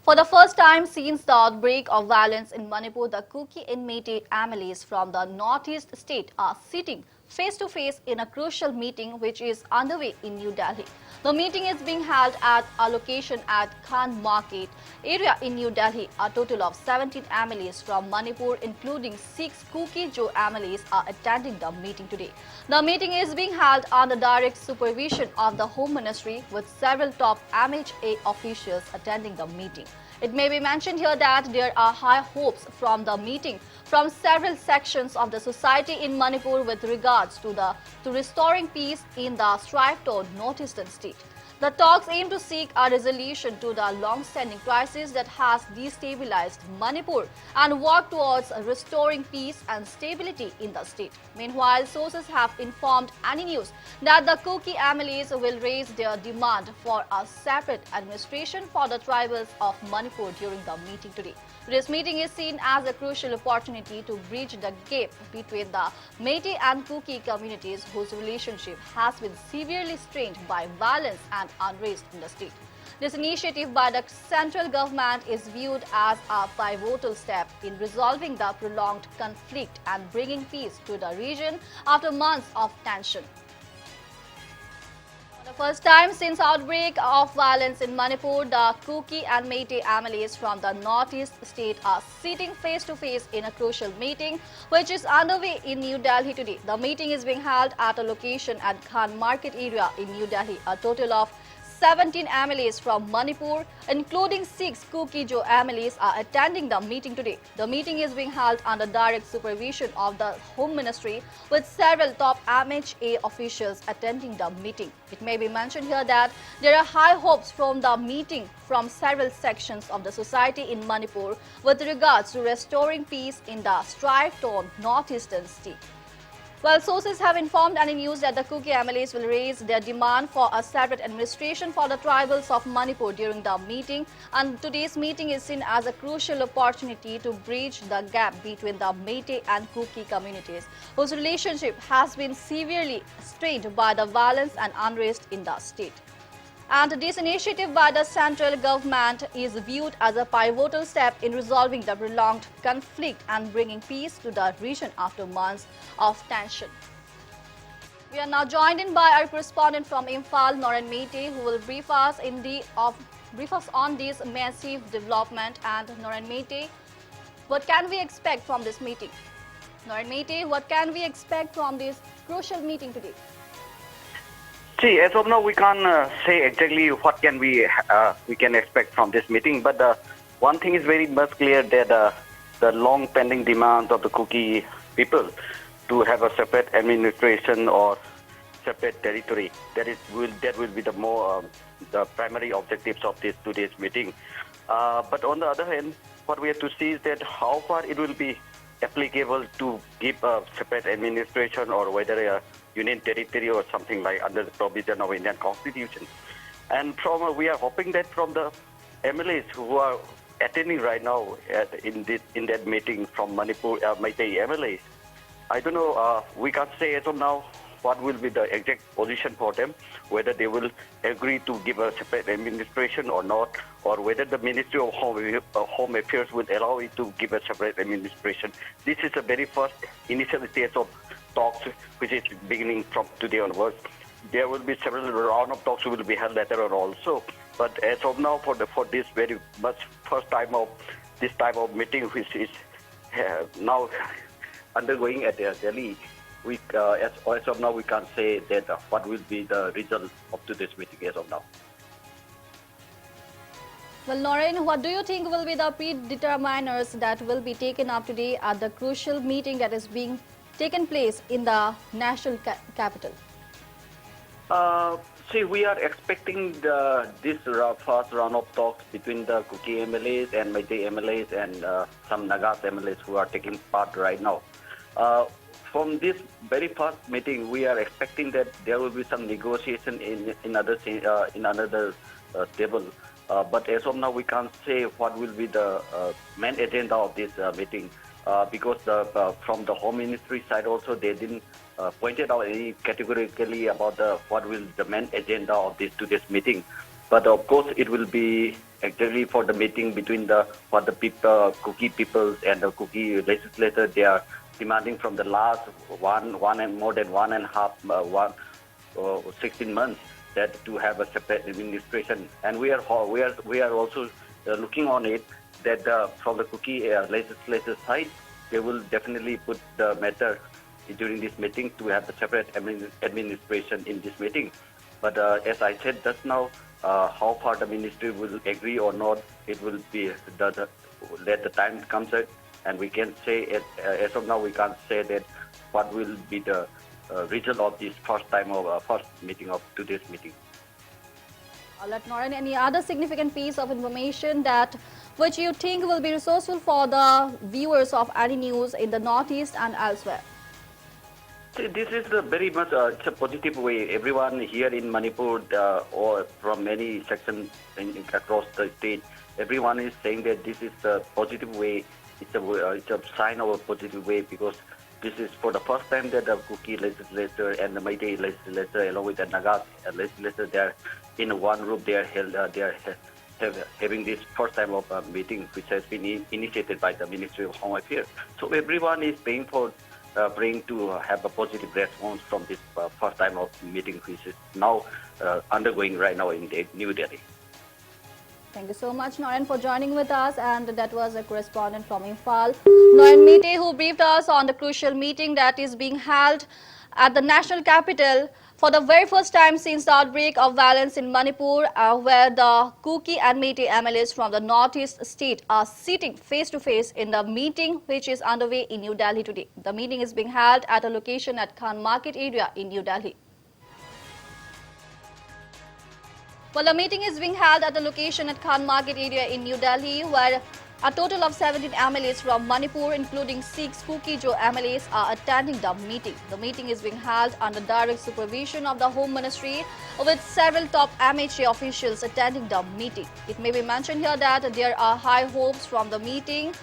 For the first time since the outbreak of violence in Manipur, the Kuki and Meitei MLAs from the northeast state are sitting face-to-face in a crucial meeting which is underway in New Delhi. The meeting is being held at a location at Khan Market area in New Delhi. A total of 17 MLAs from Manipur, including 6 Kuki Jo MLAs, are attending the meeting today. The meeting is being held under direct supervision of the Home Ministry, with several top MHA officials attending the meeting. It may be mentioned here that there are high hopes from the meeting from several sections of the society in Manipur with regards to restoring peace in the strife-torn northeastern state. The talks aim to seek a resolution to the long-standing crisis that has destabilized Manipur and work towards restoring peace and stability in the state. Meanwhile, sources have informed Any News that the Kuki MLAs will raise their demand for a separate administration for the tribals of Manipur during the meeting today. Today's meeting is seen as a crucial opportunity to bridge the gap between the Meitei and Kuki communities whose relationship has been severely strained by violence and unrest in the state. This initiative by the central government is viewed as a pivotal step in resolving the prolonged conflict and bringing peace to the region after months of tension. For the first time since outbreak of violence in Manipur, the Kuki and Meitei MLAs from the northeast state are sitting face-to-face in a crucial meeting which is underway in New Delhi today. The meeting is being held at a location at Khan Market area in New Delhi. A total of 17 MLAs from Manipur, including 6 Kuki Jo MLAs, are attending the meeting today. The meeting is being held under direct supervision of the Home Ministry, with several top MHA officials attending the meeting. It may be mentioned here that there are high hopes from the meeting from several sections of the society in Manipur with regards to restoring peace in the strife-torn northeastern state. Well, sources have informed Any News that the Kuki MLAs will raise their demand for a separate administration for the tribals of Manipur during the meeting, and today's meeting is seen as a crucial opportunity to bridge the gap between the Meitei and Kuki communities, whose relationship has been severely strained by the violence and unrest in the state. And this initiative by the central government is viewed as a pivotal step in resolving the prolonged conflict and bringing peace to the region after months of tension. We are now joined in by our correspondent from Imphal, Meitei, who will brief us on this massive development. And Meitei, what can we expect from this meeting? Meitei, what can we expect from this crucial meeting today? See, as of now, we can't say exactly what can we can expect from this meeting. But one thing is very much clear that the long pending demands of the Kuki people to have a separate administration or separate territory, that will be the primary objectives of today's meeting. But on the other hand, what we have to see is that how far it will be applicable to give a separate administration, or whether a union territory or something like under the provision of Indian Constitution. And we are hoping that from the MLAs who are attending right now in that meeting from Manipur, Meitei MLAs, I don't know, we can't say as of now what will be the exact position for them, whether they will agree to give a separate administration or not, or whether the Ministry of Home Affairs will allow it to give a separate administration. This is the very first initial stage of talks, which is beginning from today onwards. There will be several round of talks will be held later on also. But as of now, for this very much first time of this type of meeting, which is now undergoing at Delhi, as of now, we can't say that what will be the result of today's meeting as of now. Well, Noreen, what do you think will be the predeterminers that will be taken up today at the crucial meeting that is being taken place in the national capital? See, we are expecting this first round of talks between the Kuki MLAs and Meitei MLAs and some Nagas MLAs who are taking part right now. From this very first meeting, we are expecting that there will be some negotiation in another table. But as of now, we can't say what will be the main agenda of this meeting, because from the Home Ministry side also, they didn't pointed out any categorically about what will the main agenda of today's meeting. But of course, it will be exactly for the meeting between the people, Kuki peoples and the Kuki legislator. They are demanding from the last one and more than 16 months that to have a separate administration, and we are also looking on it that from the Kuki legislature side, they will definitely put the matter during this meeting to have a separate administration in this meeting. But as I said just now, how far the ministry will agree or not, it will be let the time comes out, and we can say as of now we can't say that what will be the result of this first meeting of today's meeting. Let Noran, any other significant piece of information that which you think will be resourceful for the viewers of any news in the Northeast and elsewhere? This is very much it's a positive way. Everyone here in Manipur or from many sections across the state, everyone is saying that this is a positive way. It's a sign of a positive way, because this is for the first time that the Kuki legislature and the Meitei legislature, along with the Naga legislature, they are in one room. They are having this first time of a meeting, which has been initiated by the Ministry of Home Affairs. So everyone is praying to have a positive response from this first time of meeting, which is now undergoing right now in New Delhi. Thank you so much, Noran, for joining with us, and that was a correspondent from Imphal, Noran Meitei, who briefed us on the crucial meeting that is being held at the national capital for the very first time since the outbreak of violence in Manipur, where the Kuki and Meitei MLAs from the northeast state are sitting face-to-face in the meeting which is underway in New Delhi today. The meeting is being held at a location at Khan Market area in New Delhi. Well, the meeting is being held at the location at Khan Market area in New Delhi, where a total of 17 MLAs from Manipur, including 6 Kuki MLAs, are attending the meeting. The meeting is being held under direct supervision of the Home Ministry, with several top MHA officials attending the meeting. It may be mentioned here that there are high hopes from the meeting.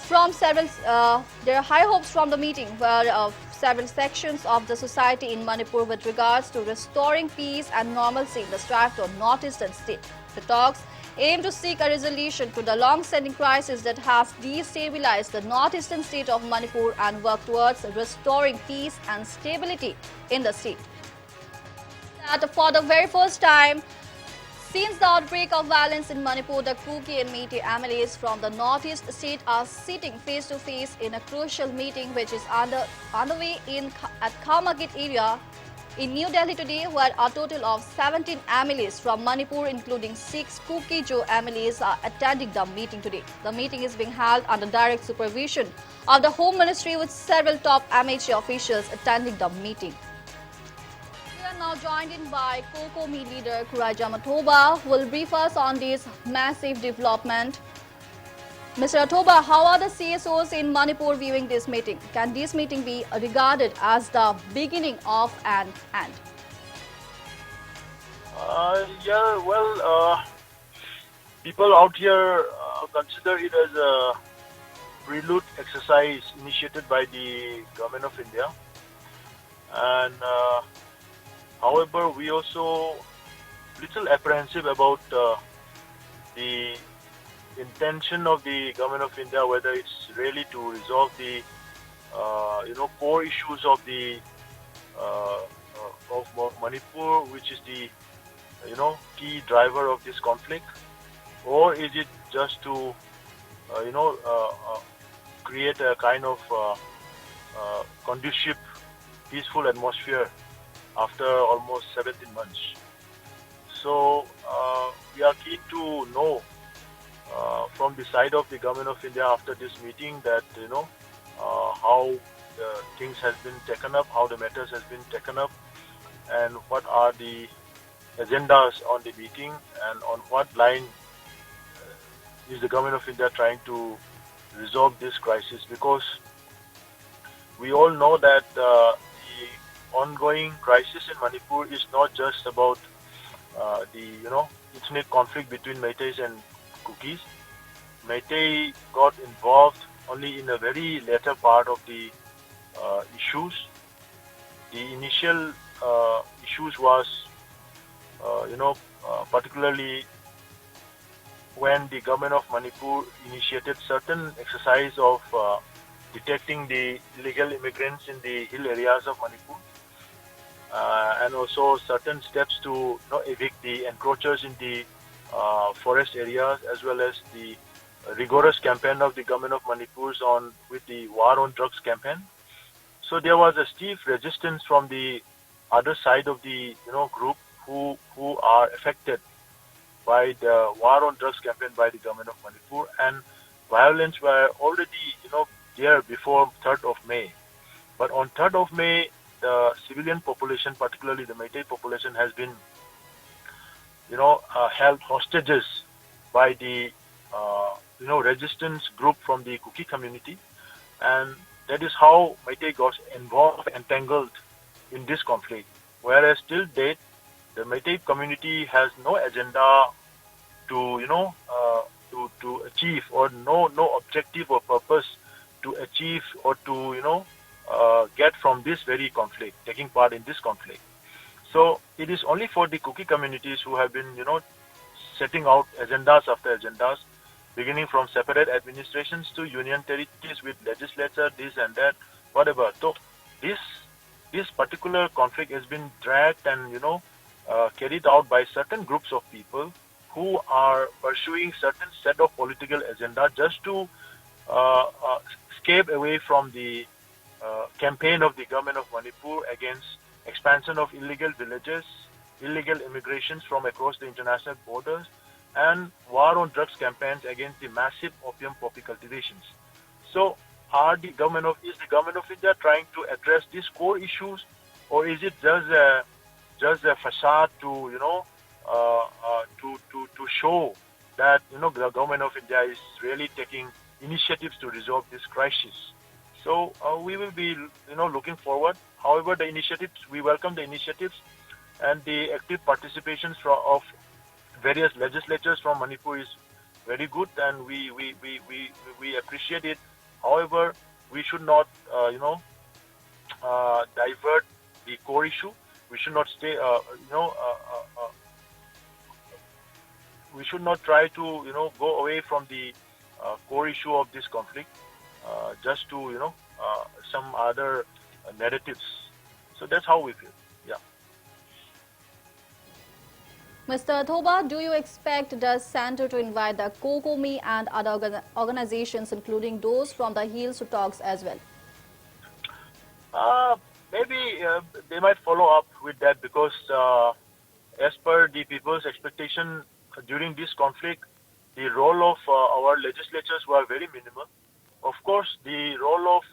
There are high hopes from the meeting where several sections of the society in Manipur with regards to restoring peace and normalcy in the strife of northeastern state. The talks aim to seek a resolution to the long-standing crisis that has destabilized the northeastern state of Manipur and work towards restoring peace and stability in the state. That for the very first time since the outbreak of violence in Manipur, the Kuki and Meitei MLAs from the northeast state are sitting face-to-face in a crucial meeting which is underway at Khan Market area in New Delhi today, where a total of 17 MLAs from Manipur, including 6 Kuki MLAs, are attending the meeting today. The meeting is being held under direct supervision of the Home Ministry, with several top MHA officials attending the meeting. We are now joined in by COCOME leader Kuraija Mathoba, who will brief us on this massive development. Mr. Athoba, how are the CSOs in Manipur viewing this meeting? Can this meeting be regarded as the beginning of an end? People out here consider it as a prelude exercise initiated by the Government of India. And however, we also little apprehensive about the intention of the Government of India, whether it's really to resolve the core issues of the of Manipur, which is the key driver of this conflict, or is it just to create a kind of conducive, peaceful atmosphere after almost 17 months. So we are keen to know from the side of the Government of India after this meeting that how the things has been taken up, how the matters has been taken up, and what are the agendas on the meeting, and on what line is the Government of India trying to resolve this crisis. Because we all know that the ongoing crisis in Manipur is not just about the ethnic conflict between Meiteis and Kukis. Meitei got involved only in a very later part of the issues. The initial issues was particularly when the government of Manipur initiated certain exercise of detecting the illegal immigrants in the hill areas of Manipur, and also certain steps to evict the encroachers in the forest areas, as well as the rigorous campaign of the government of Manipur with the war on drugs campaign. So there was a stiff resistance from the other side of the group who are affected by the war on drugs campaign by the government of Manipur, and violence were already there before 3rd of May. But on 3rd of May, the civilian population, particularly the Meitei population, has been held hostages by the resistance group from the Kuki community, and that is how Meitei got involved, entangled in this conflict. Whereas till date, the Meitei community has no agenda to to achieve, or no objective or purpose to achieve, or to get from this very conflict, taking part in this conflict. So it is only for the Kuki communities who have been setting out agendas after agendas, beginning from separate administrations to union territories with legislature, this and that, whatever. So this particular conflict has been dragged and carried out by certain groups of people who are pursuing certain set of political agenda just to escape away from the campaign of the government of Manipur against expansion of illegal villages, illegal immigrations from across the international borders, and war on drugs campaigns against the massive opium poppy cultivations. So is the government of India trying to address these core issues, or is it just a facade to to show that the government of India is really taking initiatives to resolve this crisis? So we will be looking forward. However, we welcome the initiatives and the active participations of various legislatures from Manipur is very good, and we appreciate it. However, we should not divert the core issue. We should not we should not try to go away from the core issue of this conflict just to some other narratives. So that's how we feel. Yeah. Mr. Thoba, do you expect the center to invite the COCOMI and other organizations, including those from the hills, to talks as well? Maybe they might follow up with that, because as per the people's expectation during this conflict, the role of our legislatures were very minimal. Of course, the role of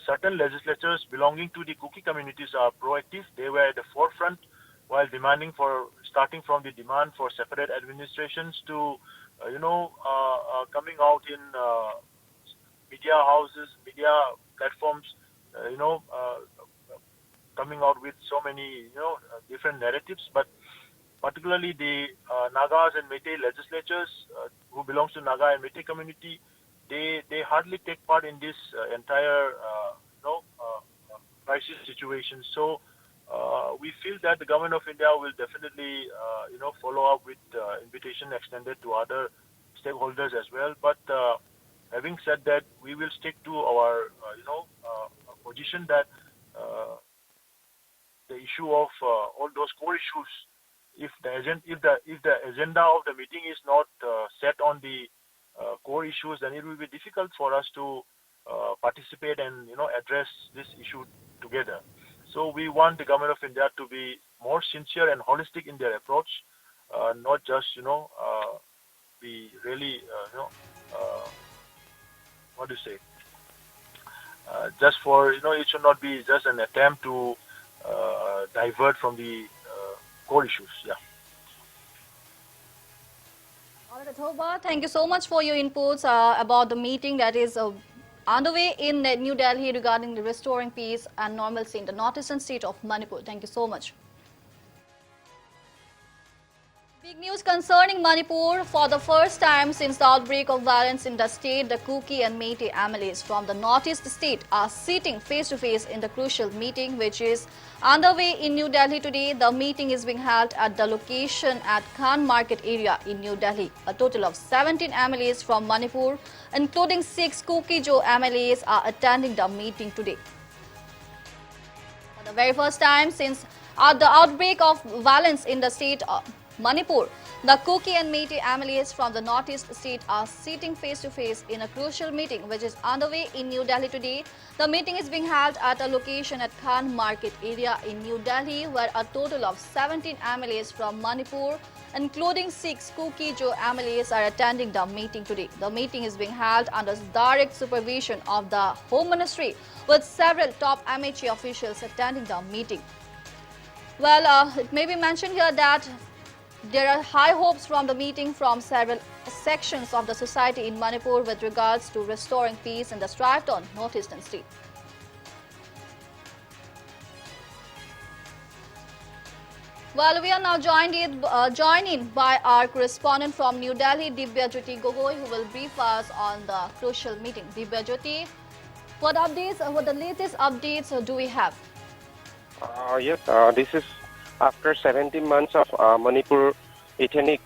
certain legislatures belonging to the Kuki communities are proactive. They were at the forefront while starting from the demand for separate administrations to, coming out in media houses, media platforms, coming out with so many, different narratives. But particularly the Nagas and Meitei legislatures who belongs to Naga and Meitei community, they hardly take part in this entire crisis situation. So we feel that the government of India will definitely follow up with invitation extended to other stakeholders as well. But having said that, we will stick to our position that the issue of all those core issues, if the agenda of the meeting is not set on the core issues, then it will be difficult for us to participate and address this issue together. So we want the government of India to be more sincere and holistic in their approach, not just be really what do you say? Just for it should not be just an attempt to divert from the core issues. Yeah. All right, Thoba, thank you so much for your inputs about the meeting that is underway in New Delhi regarding the restoring peace and normalcy in the northeastern state of Manipur. Thank you so much. Big news concerning Manipur. For the first time since the outbreak of violence in the state, the Kuki and Meitei MLAs from the northeast state are sitting face-to-face in the crucial meeting which is underway in New Delhi today. The meeting is being held at the location at Khan Market area in New Delhi. A total of 17 MLAs from Manipur, including 6 Kuki MLAs, are attending the meeting today. For the very first time since the outbreak of violence in the state Manipur, the Kuki and Meitei MLAs from the northeast state are sitting face-to-face in a crucial meeting which is underway in New Delhi today. The meeting is being held at a location at Khan Market area in New Delhi where a total of 17 MLAs from Manipur, including 6 Kuki MLAs, are attending the meeting today. The meeting is being held under direct supervision of the Home Ministry with several top MHA officials attending the meeting. Well, it may be mentioned here that there are high hopes from the meeting from several sections of the society in Manipur with regards to restoring peace in the strife-torn northeastern state. Well, we are now joined in by our correspondent from New Delhi, Divya Jyoti Gogoi, who will brief us on the crucial meeting. Divya Jyoti, what the latest updates do we have? Yes, this is after 17 months of Manipur ethnic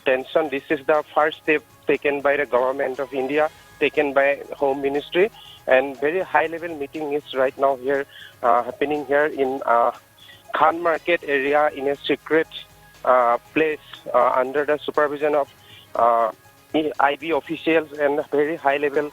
tension. This is the first step taken by the government of India, taken by Home Ministry, and very high-level meeting is right now here happening here in Khan Market area in a secret place under the supervision of IB officials and very high-level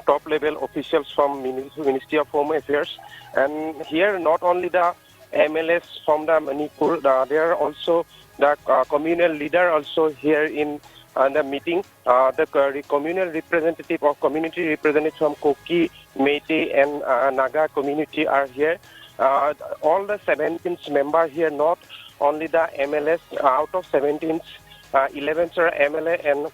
top-level officials from Ministry of Home Affairs. And here not only the MLAs from the Manipur, there are also the communal leader also here in the meeting. The communal representative or community representative from Kuki, Meitei and Naga community are here. All the 17 members here, not only the MLAs, out of 17, 11 are MLA and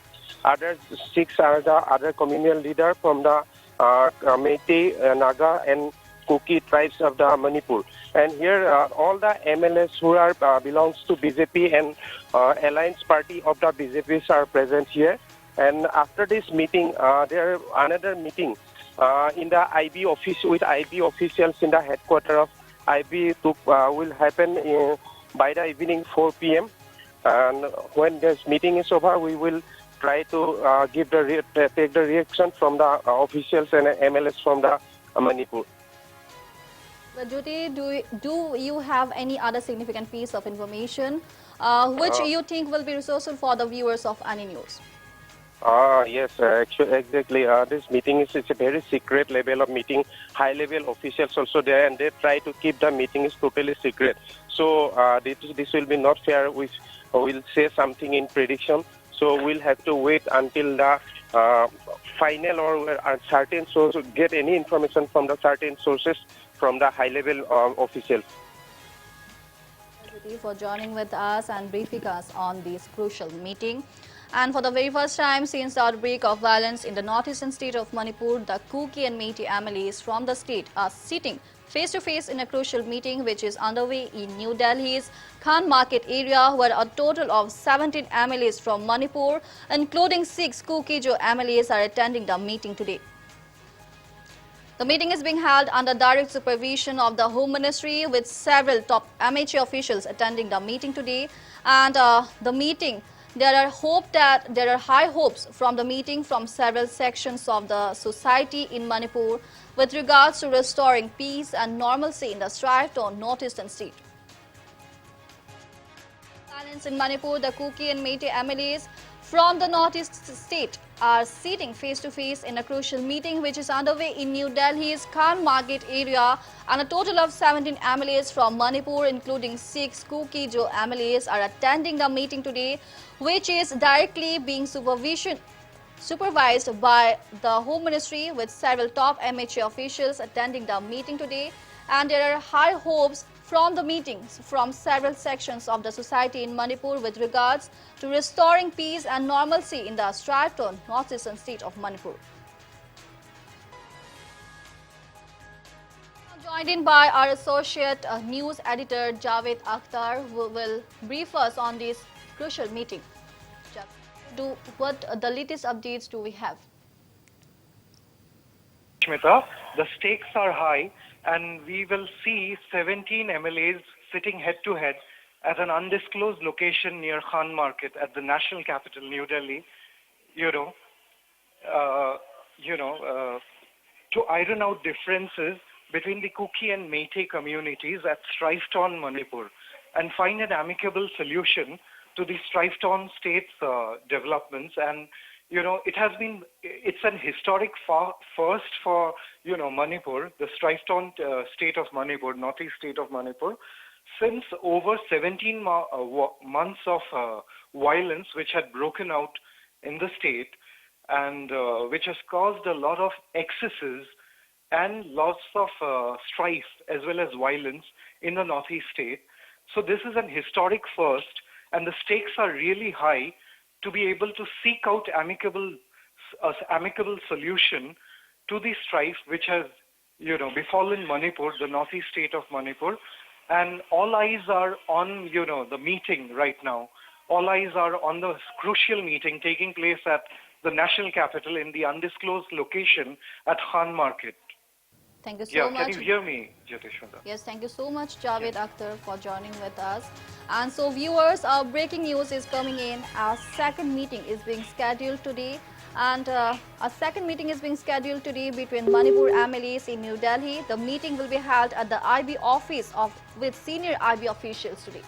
other 6 are the other communal leader from the Meitei, Naga and Kuki tribes of the Manipur. And here all the MLAs who are belongs to BJP and alliance party of the BJP are present here. And after this meeting, there another meeting in the IB office with IB officials in the headquarters of IB will happen by the evening 4 p.m. And when this meeting is over, we will try to take the reaction from the officials and MLAs from the Manipur. Well, Jyoti, do you have any other significant piece of information which you think will be resourceful for the viewers of Any News? Yes, actually, exactly. This meeting is a very secret level of meeting. High-level officials also there, and they try to keep the meeting is totally secret. So this will be not fair. We will say something in prediction. So we'll have to wait until the final or certain source, get any information from the certain sources from the high-level officials. Thank you for joining with us and briefing us on this crucial meeting. And for the very first time since the outbreak of violence in the northeastern state of Manipur, the Kuki and Meitei MLAs from the state are sitting face-to-face in a crucial meeting which is underway in New Delhi's Khan Market area where a total of 17 MLAs from Manipur, including 6 Kuki MLAs, are attending the meeting today. The meeting is being held under direct supervision of the Home Ministry with several top MHA officials attending the meeting today. And the meeting, there are high hopes from the meeting from several sections of the society in Manipur with regards to restoring peace and normalcy in the strife-torn northeastern state. Violence in Manipur, the Kuki and Meitei MLAs from the northeast state are sitting face-to-face in a crucial meeting which is underway in New Delhi's Khan Market area, and a total of 17 MLAs from Manipur, including 6 Kuki MLAs, are attending the meeting today, which is directly being supervised by the Home Ministry with several top MHA officials attending the meeting today. And there are high hopes from the meetings from several sections of the society in Manipur with regards to restoring peace and normalcy in the strife-torn northeastern state of Manipur. Joined in by our associate news editor Javed Akhtar, who will brief us on this crucial meeting. What the latest updates do we have? Shmita, the stakes are high, and we will see 17 MLAs sitting head to head at an undisclosed location near Khan Market at the national capital, New Delhi. To iron out differences between the Kuki and Meitei communities at strife-torn Manipur and find an amicable solution to the strife-torn state's developments. And it's an historic first for Manipur, the strife-torn state of Manipur, northeast state of Manipur, since over 17 months of violence which had broken out in the state, and which has caused a lot of excesses and lots of strife as well as violence in the northeast state. So this is an historic first, and the stakes are really high to be able to seek out amicable solution to the strife which has befallen Manipur, the northeast state of Manipur. And all eyes are on the meeting right now. All eyes are on the crucial meeting taking place at the national capital in the undisclosed location at Khan Market. Thank you so much. Can you hear me, Jyotishmita? Yes, thank you so much, Javed Akhtar, for joining with us. And so, viewers, breaking news is coming in. Our second meeting is being scheduled today. And a second meeting is being scheduled today between Manipur MLAs in New Delhi. The meeting will be held at the IB office with senior IB officials today.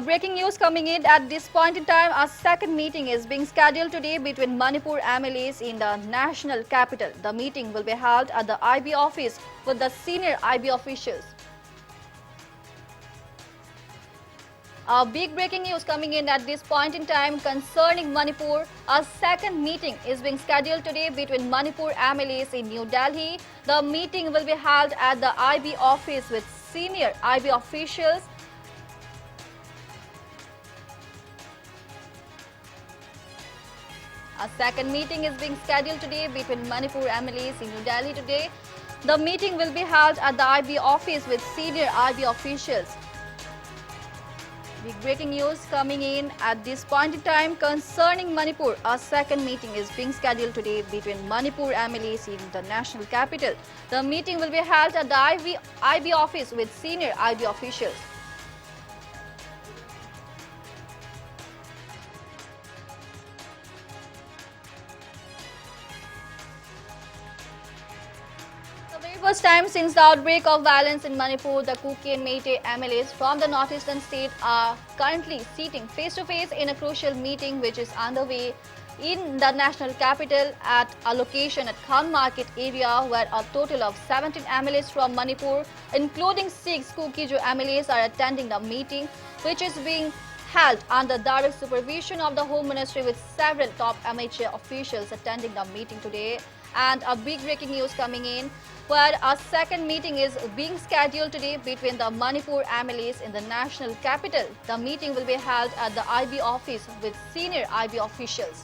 Breaking news coming in at this point in time. Our second meeting is being scheduled today between Manipur MLAs in the national capital. The meeting will be held at the IB office with the senior IB officials. Big breaking news coming in at this point in time concerning Manipur. A second meeting is being scheduled today between Manipur MLAs in New Delhi. The meeting will be held at the IB office with senior IB officials. A second meeting is being scheduled today between Manipur MLAs in New Delhi today. The meeting will be held at the IB office with senior IB officials. Big breaking news coming in at this point in time concerning Manipur. A second meeting is being scheduled today between Manipur MLAs in the national capital. The meeting will be held at the IB office with senior IB officials. First time since the outbreak of violence in Manipur, the Kuki and Meitei MLAs from the northeastern state are currently sitting face-to-face in a crucial meeting which is underway in the national capital at a location at Khan Market area, where a total of 17 MLAs from Manipur, including 6 Kuki MLAs, are attending the meeting, which is being held under direct supervision of the Home Ministry, with several top MHA officials attending the meeting today. And a big breaking news coming in, where a second meeting is being scheduled today between the Manipur MLAs in the national capital. The meeting will be held at the IB office with senior IB officials.